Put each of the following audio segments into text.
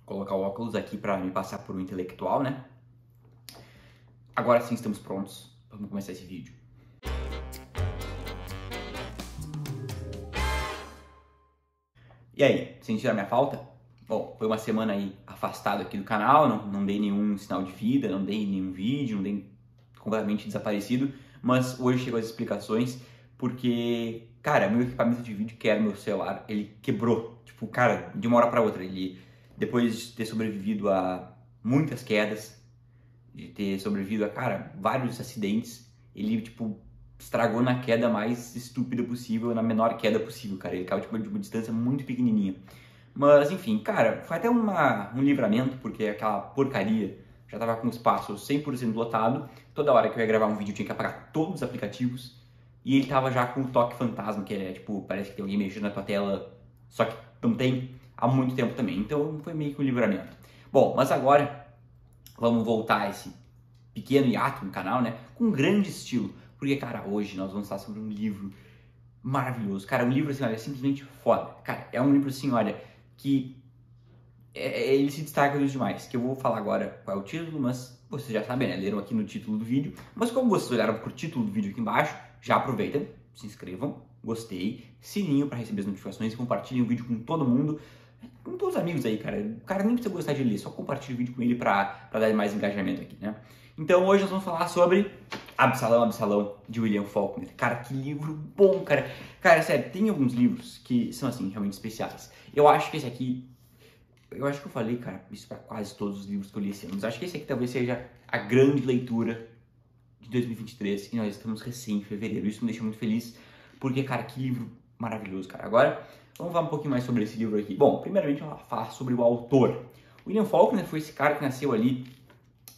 colocar o óculos aqui para me passar por um intelectual, né? Agora sim estamos prontos. Vamos começar esse vídeo. E aí, sentiram a minha falta? Bom, foi uma semana aí afastado aqui do canal, não dei nenhum sinal de vida, não dei nenhum vídeo, não dei completamente desaparecido, mas hoje chegou as explicações porque, cara, meu equipamento de vídeo, que era meu celular, ele quebrou. Tipo, cara, de uma hora para outra, ele, depois de ter sobrevivido a muitas quedas, de ter sobrevivido a, cara, vários acidentes, ele, tipo, estragou na queda mais estúpida possível, na menor queda possível, cara. Ele caiu, tipo, de uma distância muito pequenininha. Mas, enfim, cara, foi até um livramento, porque aquela porcaria já tava com o espaço 100% lotado. Toda hora que eu ia gravar um vídeo eu tinha que apagar todos os aplicativos. E ele tava já com o toque fantasma, que é, tipo, parece que tem alguém mexendo na tua tela, só que não tem há muito tempo também. Então, foi meio que um livramento. Bom, mas agora vamos voltar a esse pequeno hiato no canal, né? Com grande estilo. Porque, cara, hoje nós vamos falar sobre um livro maravilhoso. Cara, um livro, assim, olha, é simplesmente foda. Cara, é um livro, assim, olha, que ele se destaca dos demais. Que eu vou falar agora qual é o título, mas vocês já sabem, né? Leram aqui no título do vídeo. Mas como vocês olharam pro título do vídeo aqui embaixo, já aproveitam, se inscrevam, gostei, sininho para receber as notificações, compartilhem o vídeo com todo mundo. Com todos os amigos aí, cara. O cara nem precisa gostar de ler, só compartilha o vídeo com ele pra dar mais engajamento aqui, né? Então hoje nós vamos falar sobre Absalão, de William Faulkner. Cara, que livro bom, cara. Cara, sério, tem alguns livros que são, assim, realmente especiais. Eu acho que esse aqui, eu acho que eu falei, cara, isso pra quase todos os livros que eu li esse ano. Mas acho que esse aqui talvez seja a grande leitura de 2023 e nós estamos recém em fevereiro. Isso me deixa muito feliz, porque, cara, que livro maravilhoso, cara. Agora, vamos falar um pouquinho mais sobre esse livro aqui. Bom, primeiramente eu vou falar sobre o autor. William Faulkner foi esse cara que nasceu ali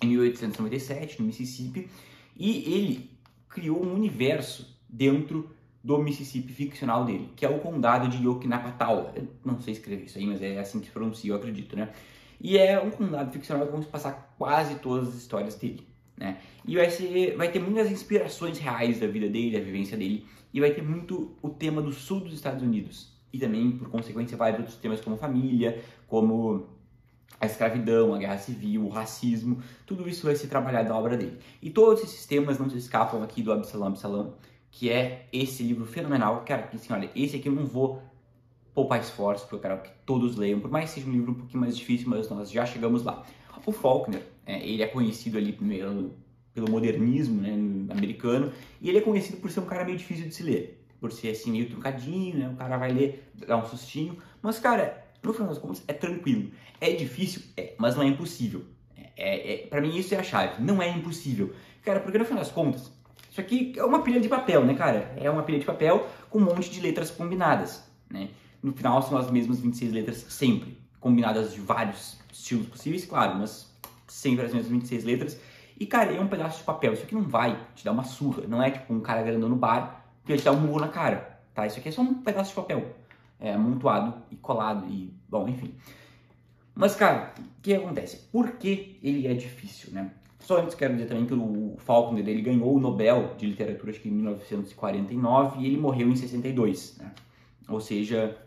em 1897, no Mississippi, e ele criou um universo dentro do Mississippi ficcional dele, que é o condado de Yoknapatawpha. Eu não sei escrever isso aí, mas é assim que se pronuncia, eu acredito, né? E é um condado ficcional que vamos passar quase todas as histórias dele, né? E vai ter muitas inspirações reais da vida dele, da vivência dele, e vai ter muito o tema do sul dos Estados Unidos. E também, por consequência, vários outros temas como família, como a escravidão, a guerra civil, o racismo, tudo isso vai ser trabalhado na obra dele. E todos esses temas não se escapam aqui do Absalão, que é esse livro fenomenal. Cara, assim, olha, esse aqui eu não vou poupar esforço, porque eu quero que todos leiam, por mais que seja um livro um pouquinho mais difícil, mas nós já chegamos lá. O Faulkner, ele é conhecido ali pelo modernismo, né, americano, e ele é conhecido por ser um cara meio difícil de se ler, por ser assim meio truncadinho, né, o cara vai ler, dá um sustinho, mas cara, no final das contas é tranquilo. É difícil? É, mas não é impossível. Pra mim isso é a chave, não é impossível. Cara, porque no final das contas, isso aqui é uma pilha de papel, né, cara? É uma pilha de papel com um monte de letras combinadas, né? No final são as mesmas 26 letras sempre, combinadas de vários estilos possíveis, claro, mas sempre as mesmas 26 letras. E, cara, é um pedaço de papel. Isso aqui não vai te dar uma surra. Não é tipo um cara grandão no bar que ele te dá um murro na cara, tá? Isso aqui é só um pedaço de papel. É amontoado e colado e... Bom, enfim. Mas, cara, o que acontece? Por que ele é difícil, né? Só antes quero dizer também que o Faulkner, ele ganhou o Nobel de Literatura, acho que em 1949, e ele morreu em 62, né? Ou seja,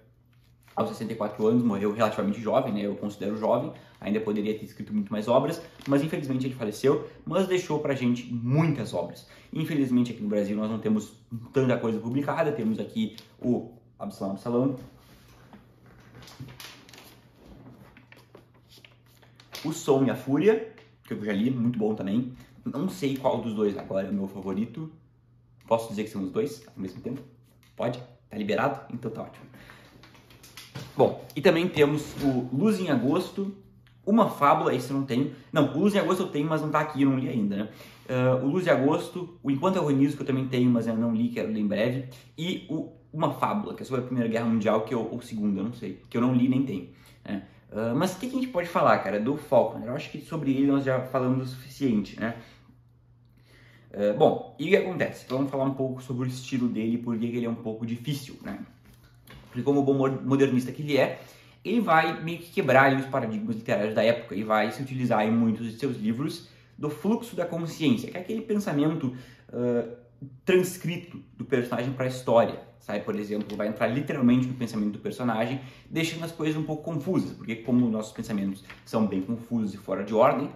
aos 64 anos, morreu relativamente jovem, né? Eu considero jovem, ainda poderia ter escrito muito mais obras, mas infelizmente ele faleceu, mas deixou pra gente muitas obras. Infelizmente aqui no Brasil nós não temos tanta coisa publicada, temos aqui o Absalão, O Som e a Fúria, que eu já li, muito bom também. Não sei qual dos dois agora é o meu favorito. Posso dizer que são os dois ao mesmo tempo? Pode? Tá liberado? Então tá ótimo. Bom, e também temos o Luz em Agosto, Uma Fábula, esse eu não tenho. Não, o Luz em Agosto eu tenho, mas não tá aqui, eu não li ainda, né? O Luz em Agosto, o Enquanto Eu Agonizo, que eu também tenho, mas eu não li, quero ler em breve. E o Uma Fábula, que é sobre a Primeira Guerra Mundial, que ou Segunda, eu não sei, que eu não li nem tenho, né? Mas o que a gente pode falar, cara, do Faulkner? Eu acho que sobre ele nós já falamos o suficiente, né? Bom, e o que acontece? Vamos falar um pouco sobre o estilo dele, porque ele é um pouco difícil, né? Porque como bom modernista que ele vai meio que quebrar ali os paradigmas literários da época e vai se utilizar em muitos de seus livros do fluxo da consciência, que é aquele pensamento transcrito do personagem para a história, sabe? Por exemplo, vai entrar literalmente no pensamento do personagem, deixando as coisas um pouco confusas, porque como nossos pensamentos são bem confusos e fora de ordem,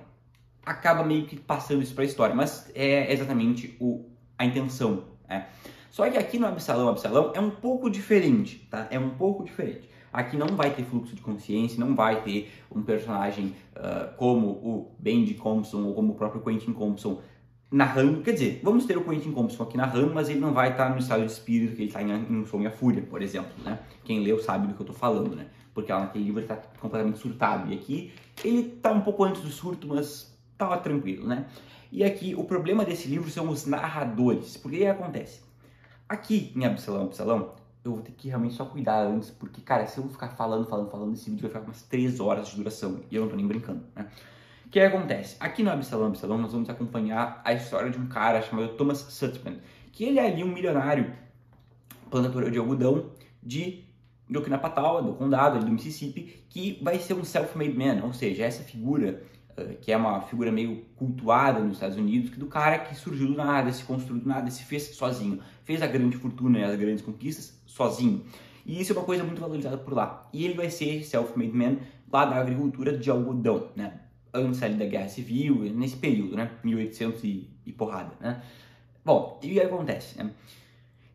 acaba meio que passando isso para a história, mas é exatamente a intenção, né? Só que aqui no Absalão é um pouco diferente, tá? É um pouco diferente. Aqui não vai ter fluxo de consciência, não vai ter um personagem como o Bendy Thompson ou como o próprio Quentin Thompson narrando. Quer dizer, vamos ter o Quentin Thompson aqui narrando, mas ele não vai estar no estado de espírito que ele está em Um Sonho e a Fúria, por exemplo, né? Quem leu sabe do que eu estou falando, né? Porque lá naquele livro ele está completamente surtado. E aqui ele está um pouco antes do surto, mas estava tranquilo, né? E aqui o problema desse livro são os narradores. Porque o que acontece? Aqui em Absalão, eu vou ter que realmente só cuidar antes, porque, cara, se eu vou ficar falando, esse vídeo vai ficar com umas 3 horas de duração, e eu não tô nem brincando, né? O que acontece? Aqui no Absalão, nós vamos acompanhar a história de um cara chamado Thomas Sutpen, que ele é ali um milionário plantador de algodão de Joquinapatal, do condado, do Mississippi, que vai ser um self-made man, ou seja, essa figura que é uma figura meio cultuada nos Estados Unidos, que do cara que surgiu do nada, se construiu do nada, se fez sozinho, fez a grande fortuna e as grandes conquistas sozinho. E isso é uma coisa muito valorizada por lá. E ele vai ser self-made man lá da agricultura de algodão, né? Antes ali da Guerra Civil, nesse período, né? 1800 e porrada, né? Bom, e o que acontece, né?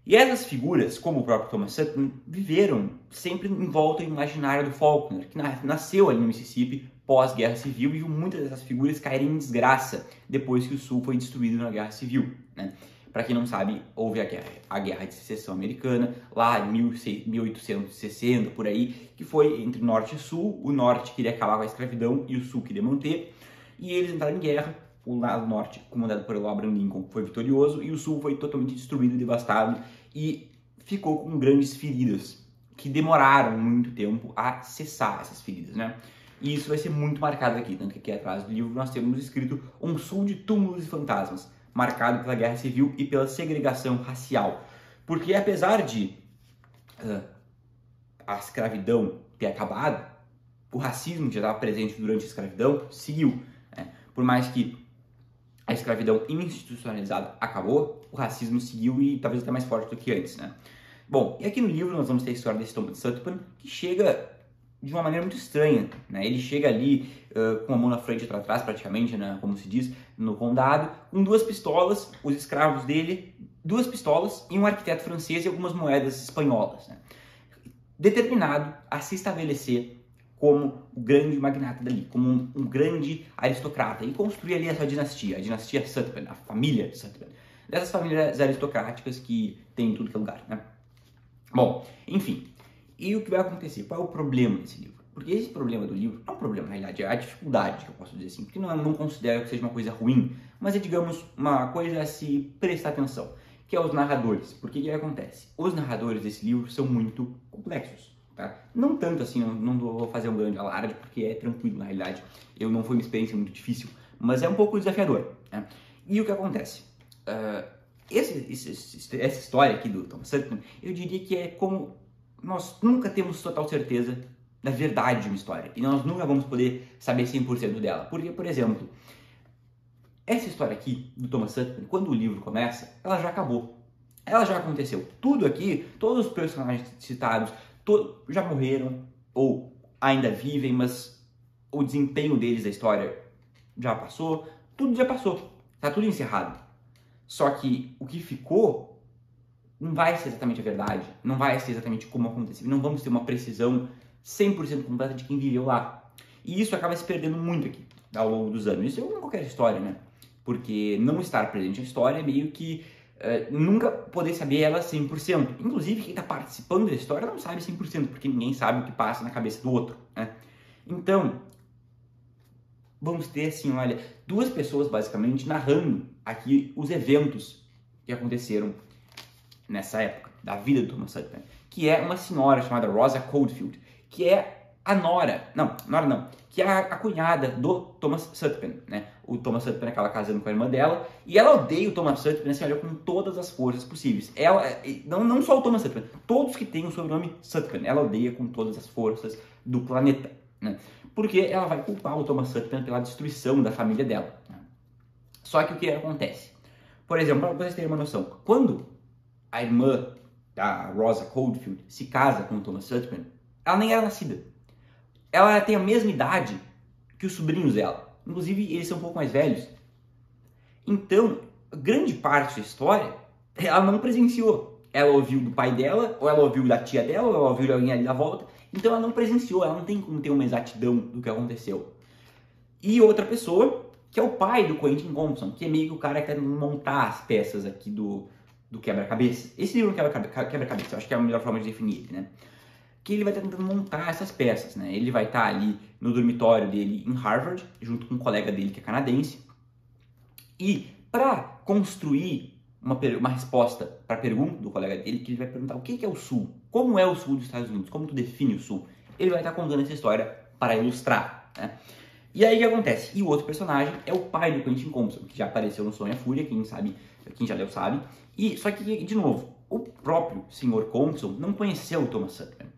E essas figuras, como o próprio Thomas Sutton, viveram sempre em volta do imaginário do Faulkner, que nasceu ali no Mississippi pós-Guerra Civil e viu muitas dessas figuras caírem em desgraça depois que o Sul foi destruído na Guerra Civil, né? Para quem não sabe, houve a Guerra de Secessão Americana, lá em 1860, por aí, que foi entre Norte e Sul. O Norte queria acabar com a escravidão e o Sul queria manter, e eles entraram em guerra. O lado Norte, comandado por Abraham Lincoln, foi vitorioso, e o Sul foi totalmente destruído, devastado, e ficou com grandes feridas, que demoraram muito tempo a cessar essas feridas, né? E isso vai ser muito marcado aqui, tanto que aqui atrás do livro nós temos escrito Um Sul de Túmulos e Fantasmas, marcado pela Guerra Civil e pela segregação racial. Porque apesar de a escravidão ter acabado, o racismo que já estava presente durante a escravidão seguiu, né? Por mais que a escravidão institucionalizada acabou, o racismo seguiu e talvez até mais forte do que antes, né? Bom, e aqui no livro nós vamos ter a história desse Thomas Sutpen, que chega de uma maneira muito estranha, né? Ele chega ali com a mão na frente e outra atrás, praticamente, né? Como se diz, no condado, com 2 pistolas, os escravos dele, 2 pistolas e um arquiteto francês e algumas moedas espanholas, né? Determinado a se estabelecer como o grande magnata dali, como um grande aristocrata, e construir ali a sua dinastia, a dinastia Sutpen, a família Sutpen, dessas famílias aristocráticas que tem em tudo que é lugar, né? Bom, enfim, e o que vai acontecer? Qual é o problema desse livro? Porque esse problema do livro não é um problema, na realidade, é a dificuldade, que eu posso dizer assim, porque não considero que seja uma coisa ruim, mas é, digamos, uma coisa a se prestar atenção, que é os narradores. Porque o que acontece? Os narradores desse livro são muito complexos. Tá? Não tanto assim, não vou fazer um grande alarde, porque é tranquilo na realidade. Não foi uma experiência muito difícil, mas é um pouco desafiador, né? E o que acontece? Essa história aqui do Thomas Sutton, eu diria que é como nós nunca temos total certeza da verdade de uma história. E nós nunca vamos poder saber 100% dela. Porque, por exemplo, essa história aqui do Thomas Sutton, quando o livro começa, ela já acabou. Ela já aconteceu. Tudo aqui, todos os personagens citados, já morreram ou ainda vivem, mas o desempenho deles da história já passou, tudo já passou, tá tudo encerrado. Só que o que ficou não vai ser exatamente a verdade, não vai ser exatamente como aconteceu, não vamos ter uma precisão 100% completa de quem viveu lá. E isso acaba se perdendo muito aqui ao longo dos anos. Isso é como qualquer história, né? Porque não estar presente na história é meio que nunca poder saber ela 100%. Inclusive, quem está participando da história não sabe 100%, porque ninguém sabe o que passa na cabeça do outro, né? Então, vamos ter, assim, olha, 2 pessoas, basicamente, narrando aqui os eventos que aconteceram nessa época da vida do Thomas Sutton, que é uma senhora chamada Rosa Coldfield, que é a que é a cunhada do Thomas Sutpen, né? O Thomas Sutpen acaba casando com a irmã dela, e ela odeia o Thomas Sutpen, assim, olha, com todas as forças possíveis. Ela, não só o Thomas Sutpen, todos que têm o sobrenome Sutpen, ela odeia com todas as forças do planeta, né? Porque ela vai culpar o Thomas Sutpen pela destruição da família dela, né? Só que o que acontece? Por exemplo, para vocês terem uma noção, quando a irmã da Rosa Coldfield se casa com o Thomas Sutpen, ela nem era nascida. Ela tem a mesma idade que os sobrinhos dela. Inclusive, eles são um pouco mais velhos. Então, grande parte da história, ela não presenciou. Ela ouviu do pai dela, ou ela ouviu da tia dela, ou ela ouviu de alguém ali da volta. Então, ela não presenciou, ela não tem como ter uma exatidão do que aconteceu. E outra pessoa, que é o pai do Quentin Compson, que é meio que o cara que tá tentando montar as peças aqui do quebra-cabeça. Esse livro quebra-cabeça, eu acho que é a melhor forma de definir ele, né? Que ele vai estar tentando montar essas peças, né? Ele vai estar ali no dormitório dele em Harvard, junto com um colega dele que é canadense. E para construir uma resposta para a pergunta do colega dele, que ele vai perguntar o que é o Sul, como é o Sul dos Estados Unidos, como tu define o Sul, ele vai estar contando essa história para ilustrar, né? E aí o que acontece? E o outro personagem é o pai do Quentin Compson, que já apareceu no Sonho e a Fúria, quem já leu sabe. E só que, de novo, o próprio Sr. Compson não conheceu o Thomas Sutpen.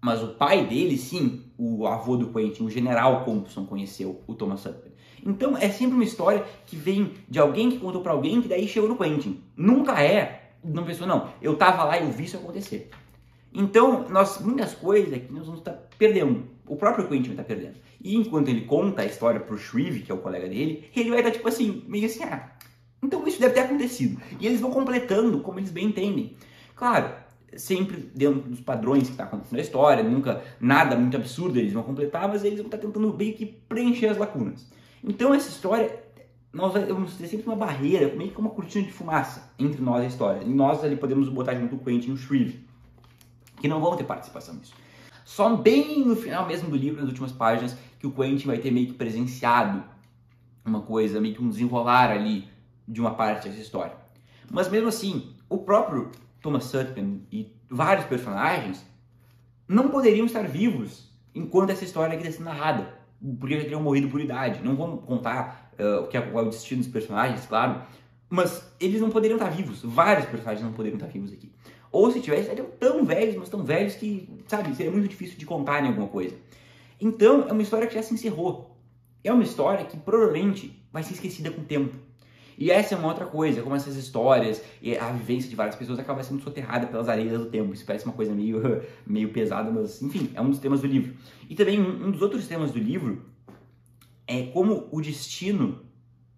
Mas o pai dele, sim, o avô do Quentin, o general Compson, conheceu o Thomas Sutpen. Então é sempre uma história que vem de alguém que contou para alguém que daí chegou no Quentin. Nunca é uma pessoa, não, eu tava lá e eu vi isso acontecer. Então, muitas coisas aqui nós vamos estar perdendo. O próprio Quentin vai estar perdendo. E enquanto ele conta a história pro Shreve, que é o colega dele, ele vai estar tipo assim, meio assim, então isso deve ter acontecido. E eles vão completando como eles bem entendem. Claro, sempre dentro dos padrões que está acontecendo na história, nunca nada muito absurdo eles vão completar, mas eles vão estar tentando meio que preencher as lacunas. Então essa história, nós vamos ter sempre uma barreira, meio que uma cortina de fumaça entre nós e a história. E nós ali podemos botar junto o Quentin e o Shreve, que não vão ter participação nisso. Só bem no final mesmo do livro, nas últimas páginas, que o Quentin vai ter meio que presenciado uma coisa, meio que um desenrolar ali de uma parte dessa história. Mas mesmo assim, o próprio Thomas Sutpen e vários personagens não poderiam estar vivos enquanto essa história aqui está sendo narrada, porque já teriam morrido por idade. Não vamos contar qual é o destino dos personagens, claro, mas eles não poderiam estar vivos. Vários personagens não poderiam estar vivos aqui. Ou se tivessem, estariam tão velhos, mas tão velhos que, sabe, seria muito difícil de contar em alguma coisa. Então, é uma história que já se encerrou. É uma história que provavelmente vai ser esquecida com o tempo. E essa é uma outra coisa, como essas histórias e a vivência de várias pessoas acaba sendo soterrada pelas areias do tempo. Isso parece uma coisa meio pesada, mas enfim, é um dos temas do livro. E também um dos outros temas do livro é como o destino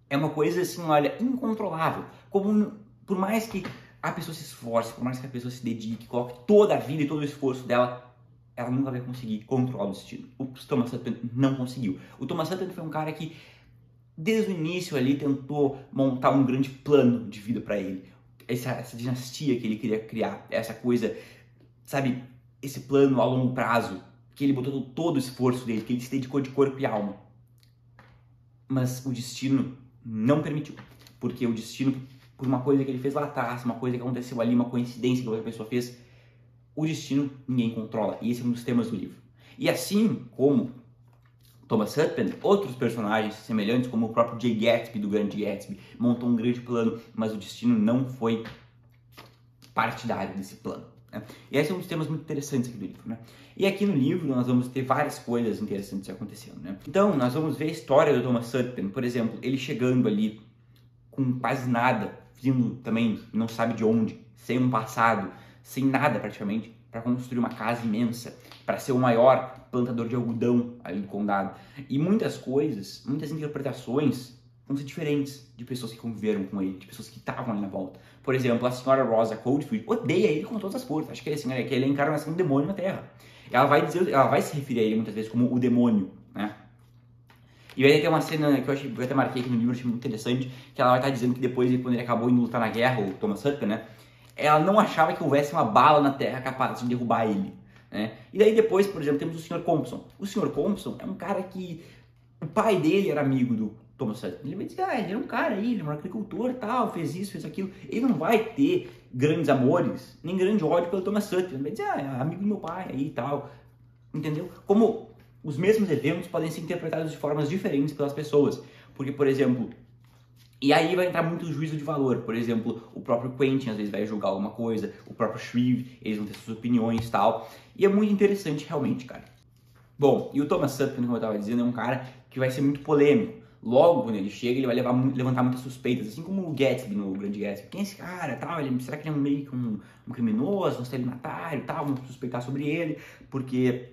é uma coisa assim, olha, incontrolável. Como por mais que a pessoa se esforce, por mais que a pessoa se dedique, coloque toda a vida e todo o esforço dela, ela nunca vai conseguir controlar o destino. O Thomas Sutpen não conseguiu. O Thomas Sutpen foi um cara que desde o início ali tentou montar um grande plano de vida para ele. Essa dinastia que ele queria criar, essa coisa, sabe, esse plano a longo prazo, que ele botou todo o esforço dele, que ele se dedicou de corpo e alma. Mas o destino não permitiu, porque o destino, por uma coisa que ele fez lá atrás, uma coisa que aconteceu ali, uma coincidência que outra pessoa fez, o destino ninguém controla, e esse é um dos temas do livro. E assim como Thomas Sutpen, outros personagens semelhantes, como o próprio Jay Gatsby, do Grande Gatsby, montou um grande plano, mas o destino não foi partidário desse plano, né? E esse é um dos temas muito interessantes aqui do livro, né? E aqui no livro nós vamos ter várias coisas interessantes acontecendo, né? Então, nós vamos ver a história do Thomas Sutpen, por exemplo, ele chegando ali com quase nada, vindo também não sabe de onde, sem um passado, sem nada praticamente, para construir uma casa imensa, para ser o maior plantador de algodão ali do condado. E muitas coisas, muitas interpretações vão ser diferentes de pessoas que conviveram com ele, de pessoas que estavam ali na volta. Por exemplo, a senhora Rosa Coldfield odeia ele com todas as forças. Acho que assim, que ele é a encarnação do demônio na Terra. Ela vai se referir a ele muitas vezes como o demônio, né? E vai ter uma cena que eu até marquei aqui no livro, achei muito interessante, que ela vai estar dizendo que depois, quando ele acabou indo lutar na guerra, o Thomas Sutpen, né? Ela não achava que houvesse uma bala na Terra capaz de derrubar ele, né? E daí depois, por exemplo, temos o Sr. Compson. O Sr. Compson é um cara que o pai dele era amigo do Thomas Sutpen. Ele vai dizer, ele é um cara aí, ele é um agricultor, tal, fez isso, fez aquilo. Ele não vai ter grandes amores, nem grande ódio pelo Thomas Sutpen. Ele vai dizer, é amigo do meu pai aí e tal. Entendeu? Como os mesmos eventos podem ser interpretados de formas diferentes pelas pessoas. Porque, por exemplo, e aí vai entrar muito o juízo de valor. Por exemplo, o próprio Quentin às vezes vai julgar alguma coisa, o próprio Shreve, eles vão ter suas opiniões e tal. E é muito interessante realmente, cara. Bom, e o Thomas Sutpen, como eu estava dizendo, é um cara que vai ser muito polêmico. Logo, quando ele chega, ele vai levantar muitas suspeitas, assim como o Gatsby no Grande Gatsby. Quem é esse cara? Tal? Será que ele é meio que um criminoso, um estelionatário, tal? Vamos suspeitar sobre ele, porque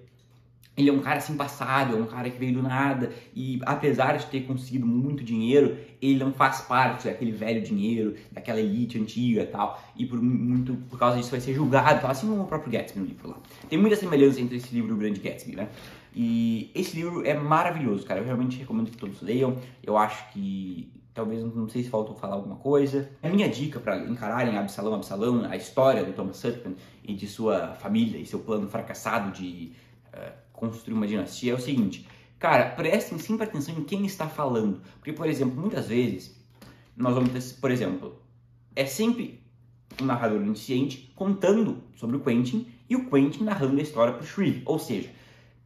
ele é um cara sem passado, é um cara que veio do nada e apesar de ter conseguido muito dinheiro, ele não faz parte daquele velho dinheiro, daquela elite antiga e tal, e por causa disso vai ser julgado, tal, assim como o próprio Gatsby no livro lá. Tem muita semelhança entre esse livro e o Grande Gatsby, né? E esse livro é maravilhoso, cara, eu realmente recomendo que todos leiam. Eu acho que talvez, não sei se faltou falar alguma coisa. A minha dica para encararem Absalão, a história do Thomas Sutpen e de sua família e seu plano fracassado de construir uma dinastia é o seguinte: cara, prestem sempre atenção em quem está falando, porque, por exemplo, muitas vezes nós vamos ter, por exemplo, é sempre um narrador onisciente contando sobre o Quentin e o Quentin narrando a história para o Shreve, ou seja,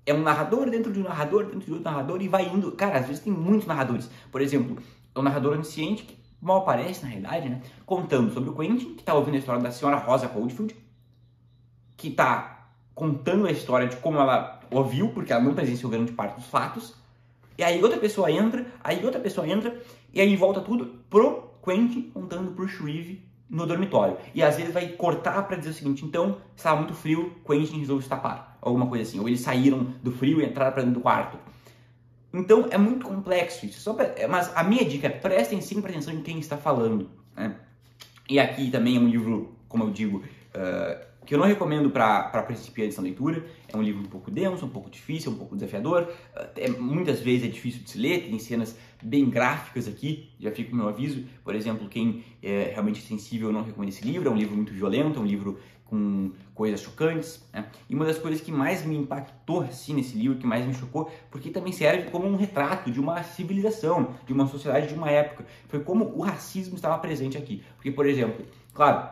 é um narrador dentro de um narrador, dentro de outro narrador e vai indo. Cara, às vezes tem muitos narradores. Por exemplo, é um narrador onisciente que mal aparece, na realidade, né? Contando sobre o Quentin, que está ouvindo a história da senhora Rosa Holdfield, que está contando a história de como ela ouviu, porque ela não presenciou grande parte dos fatos. E aí outra pessoa entra, e aí volta tudo pro Quentin contando pro Shreve no dormitório. E às vezes vai cortar para dizer o seguinte: então, estava muito frio, Quentin resolveu se tapar. Alguma coisa assim. Ou eles saíram do frio e entraram para dentro do quarto. Então é muito complexo isso. Mas a minha dica é: prestem sempre atenção em quem está falando, né? E aqui também é um livro, como eu digo, que eu não recomendo para principiantes na leitura. É um livro um pouco denso, um pouco difícil, um pouco desafiador. Muitas vezes é difícil de se ler, tem cenas bem gráficas aqui, já fica o meu aviso. Por exemplo, quem é realmente sensível, eu não recomendo esse livro. É um livro muito violento, é um livro com coisas chocantes, né? E uma das coisas que mais me impactou assim, nesse livro, que mais me chocou, porque também serve como um retrato de uma civilização, de uma sociedade, de uma época, foi como o racismo estava presente aqui. Porque, por exemplo, claro,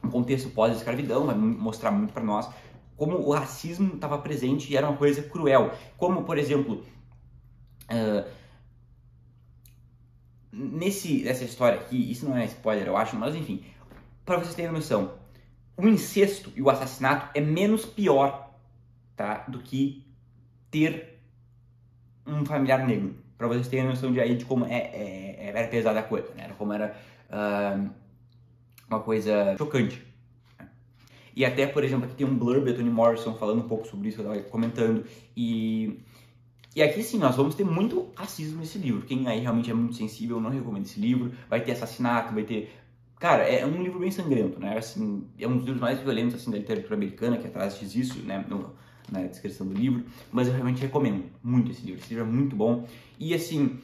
um contexto pós-escravidão vai mostrar muito para nós como o racismo estava presente e era uma coisa cruel. Como, por exemplo, nessa história aqui, isso não é spoiler, eu acho, mas enfim, para vocês terem noção, o incesto e o assassinato é menos pior, tá, do que ter um familiar negro. Para vocês terem noção de como era pesada a coisa, né? Como era uma coisa chocante. E até, por exemplo, aqui tem um blurb da Toni Morrison falando um pouco sobre isso, que eu estava comentando. E aqui sim, nós vamos ter muito racismo nesse livro. Quem aí realmente é muito sensível, eu não recomendo esse livro. Vai ter assassinato, vai ter... Cara, é um livro bem sangrento, né? Assim, é um dos livros mais violentos assim, da literatura americana, que atrás diz isso, né? Na descrição do livro. Mas eu realmente recomendo muito esse livro. Esse livro é muito bom. E assim,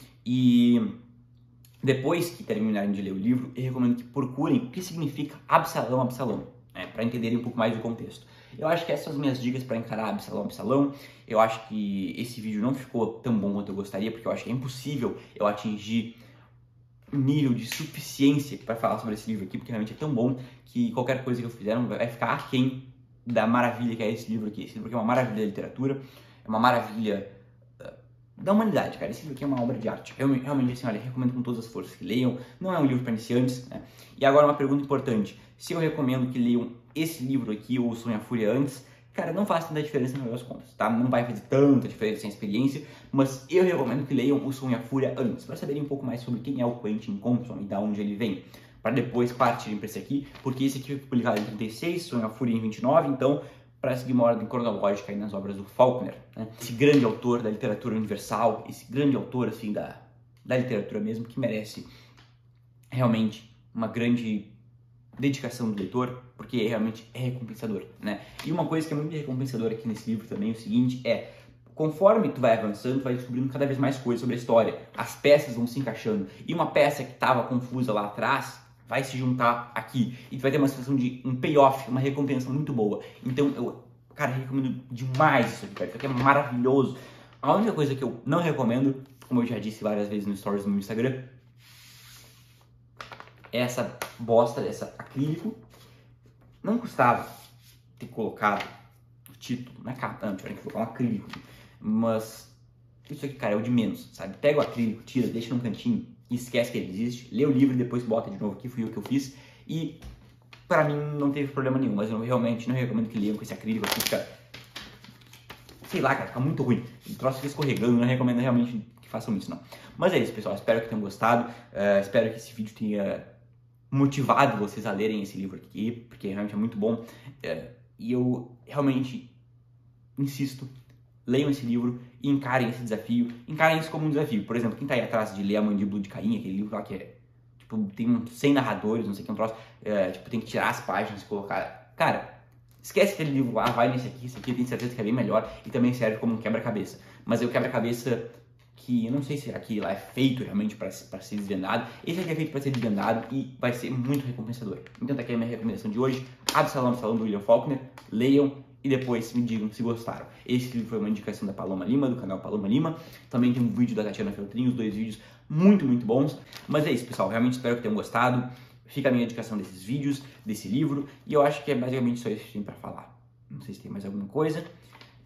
depois que terminarem de ler o livro, eu recomendo que procurem o que significa Absalão, né? Para entenderem um pouco mais do contexto. Eu acho que essas são as minhas dicas para encarar Absalão. Eu acho que esse vídeo não ficou tão bom quanto eu gostaria, porque eu acho que é impossível eu atingir um nível de suficiência para falar sobre esse livro aqui, porque realmente é tão bom que qualquer coisa que eu fizer não vai ficar aquém da maravilha que é esse livro aqui. Esse livro aqui é uma maravilha da literatura, é uma maravilha da humanidade, cara. Esse livro aqui é uma obra de arte. Eu realmente, assim, olha, recomendo com todas as forças que leiam. Não é um livro para iniciantes, né? E agora uma pergunta importante: se eu recomendo que leiam esse livro aqui ou O Sonho e a Fúria antes, cara, não faz tanta diferença no final das contas, tá? Não vai fazer tanta diferença sem experiência, mas eu recomendo que leiam O Sonho e a Fúria antes, para saberem um pouco mais sobre quem é o Quentin Compson e da onde ele vem, para depois partirem para esse aqui, porque esse aqui foi publicado em 36, Sonho e a Fúria em 29, então para seguir uma ordem cronológica aí nas obras do Faulkner, né? Esse grande autor da literatura universal, esse grande autor assim da literatura mesmo, que merece realmente uma grande dedicação do leitor, porque realmente é recompensador, né? E uma coisa que é muito recompensadora aqui nesse livro também é o seguinte: conforme tu vai avançando, tu vai descobrindo cada vez mais coisas sobre a história, as peças vão se encaixando, e uma peça que estava confusa lá atrás vai se juntar aqui, e tu vai ter uma sensação de um payoff, uma recompensa muito boa. Então eu, cara, recomendo demais isso aqui, cara. Isso aqui é maravilhoso. A única coisa que eu não recomendo, como eu já disse várias vezes no stories do meu Instagram, é essa bosta dessa acrílico. Não custava ter colocado o título na capa, não, tiveram que colocar um acrílico. Mas isso aqui, cara, é o de menos, sabe? Pega o acrílico, tira, deixa num cantinho e esquece que ele existe. Lê o livro e depois bota de novo aqui, fui eu que eu fiz. E pra mim não teve problema nenhum, mas eu realmente não recomendo que leiam com esse acrílico aqui, fica sei lá, cara, fica muito ruim. O troço fica escorregando, não recomendo realmente que façam isso, não. Mas é isso, pessoal. Espero que tenham gostado. Espero que esse vídeo tenha motivado vocês a lerem esse livro aqui, porque realmente é muito bom. E eu realmente insisto, leiam esse livro e encarem esse desafio. Encarem isso como um desafio. Por exemplo, quem tá aí atrás de ler A Mandíbula de Caim, aquele livro lá que é, tipo, tem 100 narradores, não sei o que, um troço, tipo, tem que tirar as páginas e colocar... Cara, esquece aquele livro lá, vai nesse aqui, esse aqui eu tenho certeza que é bem melhor e também serve como um quebra-cabeça. Mas é o quebra-cabeça que eu não sei se aqui lá é feito realmente para ser desvendado. Esse aqui é feito para ser desvendado e vai ser muito recompensador. Então tá aqui a minha recomendação de hoje, Absalão, Absalão, do William Faulkner. Leiam e depois me digam se gostaram. Esse livro foi uma indicação da Paloma Lima, do canal Paloma Lima. Também tem um vídeo da Tatiana Feltrin, os 2 vídeos muito, muito bons. Mas é isso, pessoal. Realmente espero que tenham gostado. Fica a minha indicação desses vídeos, desse livro. E eu acho que é basicamente só isso que tem para falar. Não sei se tem mais alguma coisa.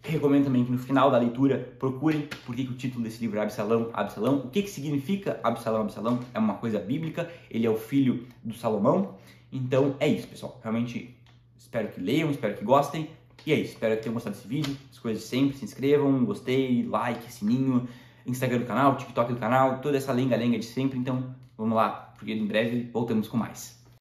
Recomendo também que no final da leitura procurem por que o título desse livro é Absalão, Absalão. O que significa Absalão, Absalão? É uma coisa bíblica. Ele é o filho do Salomão. Então é isso, pessoal. Realmente espero que leiam, espero que gostem. E é isso, espero que tenham gostado desse vídeo, as coisas de sempre, se inscrevam, gostei, like, sininho, Instagram do canal, TikTok do canal, toda essa lenga-lenga de sempre, então vamos lá, porque em breve voltamos com mais.